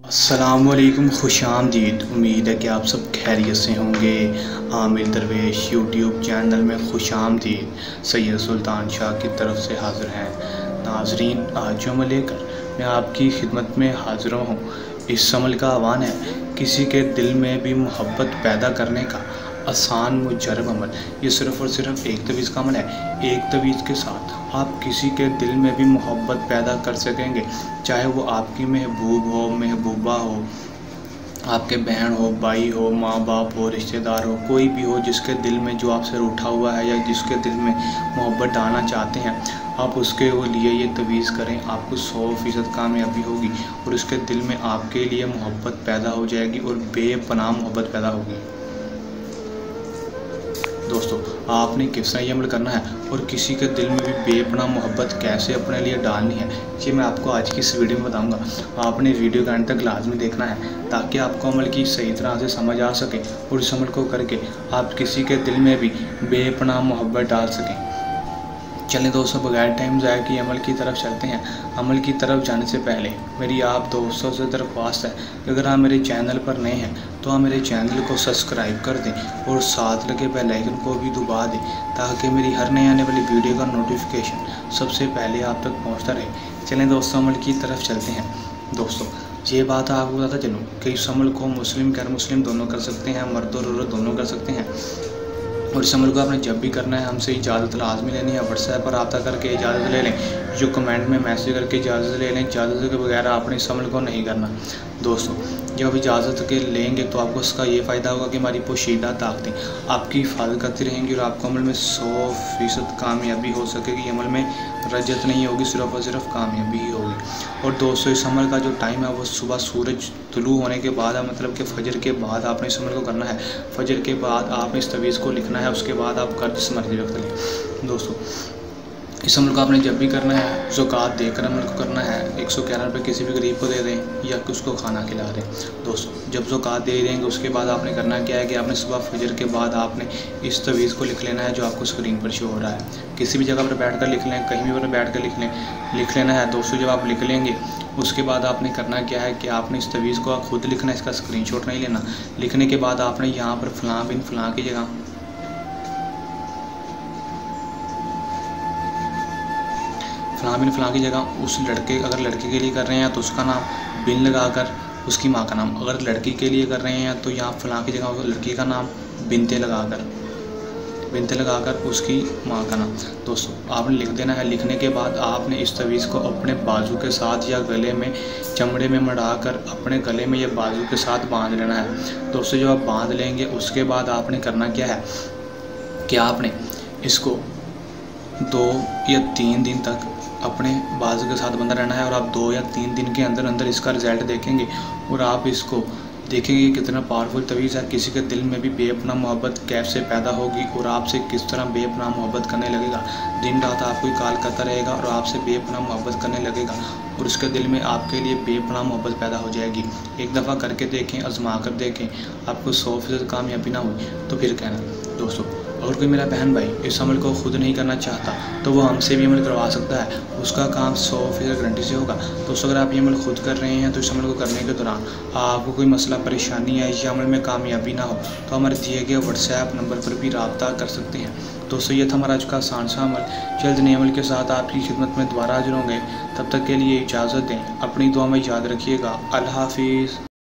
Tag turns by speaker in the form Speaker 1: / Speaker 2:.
Speaker 1: अस्सलामुअलैकुम, खुशामदीद। उम्मीद है कि आप सब खैरियत से होंगे। आमिर दरवेश यूट्यूब चैनल में खुशामदीद सैयद सुल्तान शाह की तरफ से हाज़िर हैं। नाजरीन, आज जो अमल लेकर मैं आपकी खिदमत में हाज़िर हूँ, इस अमल का आह्वान है किसी के दिल में भी मोहब्बत पैदा करने का आसान मुजरब अमल। ये सिर्फ़ और सिर्फ एक तवीज़ का अमल है। एक तवीज़ के साथ आप किसी के दिल में भी मोहब्बत पैदा कर सकेंगे, चाहे वो आपकी महबूब हो, महबूबा हो, आपके बहन हो, भाई हो, माँ बाप हो, रिश्तेदार हो, कोई भी हो जिसके दिल में जो आपसे रूठा हुआ है या जिसके दिल में मोहब्बत डालना चाहते हैं, आप उसके लिए ये तवीज़ करें। आपको 100% कामयाबी होगी और उसके दिल में आपके लिए मोहब्बत पैदा हो जाएगी और बेपनाह मोहब्बत पैदा होगी। दोस्तों, आपने किस तरह ये अमल करना है और किसी के दिल में भी बेपनाह मोहब्बत कैसे अपने लिए डालनी है, ये मैं आपको आज की इस वीडियो में बताऊंगा। आपने वीडियो के अंत तक लाजमी देखना है ताकि आपको अमल की सही तरह से समझ आ सके और इस अमल को करके आप किसी के दिल में भी बेपनाह मोहब्बत डाल सकें। चलें दोस्तों, बगैर टाइम ज़ाया किए अमल की तरफ चलते हैं। अमल की तरफ जाने से पहले मेरी आप दोस्तों से दरख्वास्त है कि अगर आप मेरे चैनल पर नए हैं तो आप मेरे चैनल को सब्सक्राइब कर दें और साथ लगे बेल आइकन को भी दबा दें ताकि मेरी हर नई आने वाली वीडियो का नोटिफिकेशन सबसे पहले आप तक पहुँचता रहे। चलें दोस्तों, अमल की तरफ चलते हैं। दोस्तों, ये बात आपको बताता चलूँ कि इस अमल को मुस्लिम गैर मुस्लिम दोनों कर सकते हैं, मर्द और औरत दोनों कर सकते हैं। और इस अमल को आपने जब भी करना है हमसे इजाज़त लाजमी लेनी है। व्हाट्सएप पर रब्ता करके इजाज़त ले लें, जो कमेंट में मैसेज करके इजाज़त ले लें। इजाज़त के बगैर आपने इस अमल को नहीं करना। दोस्तों, जब इजाज़त के लेंगे तो आपको इसका ये फ़ायदा होगा कि हमारी पोशीदा ताकतें आपकी हिफाजत करती रहेंगी और आपको अमल में 100% कामयाबी हो सकेगी। अमल में रजत नहीं होगी, सिर्फ़ और सिर्फ कामयाबी ही होगी। और दोस्तों, इस अमल का जो टाइम है वो सुबह सूरज तुलू होने के बाद है, मतलब कि फ़जर के बाद आपने इस अमल को करना है। फ़जर के बाद आपने इस तवीज़ को लिखना है, उसके बाद आप कर जिस मर्जी रख लें। दोस्तों, इस अमल को आपने जब भी करना है ज़कात देकर अमल को करना है। 111 रुपये किसी भी गरीब को दे दें या उसको खाना खिला दें। दोस्तों, जब ज़कात दे देंगे उसके बाद आपने करना क्या है कि आपने सुबह फजर के बाद आपने इस तवीज़ को लिख लेना है जो आपको स्क्रीन पर शो हो रहा है। किसी भी जगह पर बैठ कर लिख लें, कहीं भी पर बैठ कर लिख लेना है। दोस्तों, जब आप लिख लेंगे उसके बाद आपने करना क्या है कि आपने इस तवीज़ को खुद लिखना है, इसका स्क्रीनशॉट नहीं लेना। लिखने के बाद आपने यहाँ पर फ़लाँ बिन फ़लाँ की जगह फ़लाँ की जगह उस लड़के, अगर लड़के के लिए कर रहे हैं तो उसका नाम बिन लगाकर उसकी माँ का नाम, अगर लड़की के लिए कर रहे हैं तो यहाँ फ़लाँ की जगह लड़की का नाम बिनते लगाकर उसकी माँ का नाम। दोस्तों, आपने लिख देना है। लिखने के बाद आपने इस तवीज़ को अपने बाजू के साथ या गले में चमड़े में मढ़ाकर अपने गले में या बाजू के साथ बांध लेना है। दोस्तों, जब आप बांध लेंगे उसके बाद आपने करना क्या है कि आपने इसको 2 या 3 दिन तक अपने बाजू के साथ बंधा रहना है और आप 2 या 3 दिन के अंदर अंदर इसका रिज़ल्ट देखेंगे और आप इसको देखेंगे कितना पावरफुल तवीज़ है। किसी के दिल में भी बेपनाह मोहब्बत कैसे पैदा होगी और आपसे किस तरह बेपनाह मोहब्बत करने लगेगा। दिन रात आपको कॉल करता रहेगा और आपसे बेपनाह मोहब्बत करने लगेगा और उसके दिल में आपके लिए बेपनाह मोहब्बत पैदा हो जाएगी। एक दफ़ा करके देखें, आजमा कर देखें, आपको 100% कामयाबी ना हुई तो फिर कहना। दोस्तों, अगर कोई मेरा बहन भाई इस अमल को खुद नहीं करना चाहता तो वो हमसे भी अमल करवा सकता है, उसका काम 100% गारंटी से होगा। दोस्तों, अगर आप ये अमल खुद कर रहे हैं तो इस अमल को करने के दौरान आपको कोई मसला परेशानी है या अमल में कामयाबी ना हो तो हमारे दिए गए व्हाट्सएप नंबर पर भी रब्ता कर सकते हैं। दोस्तों, ये था हमारा आज का आसान सा अमल। जल्द नए अमल के साथ आपकी खिदमत में दोबारा हाजिर होंगे। तब तक के लिए इजाज़त दें। अपनी दुआ में याद रखिएगा। अल्लाह हाफिज़।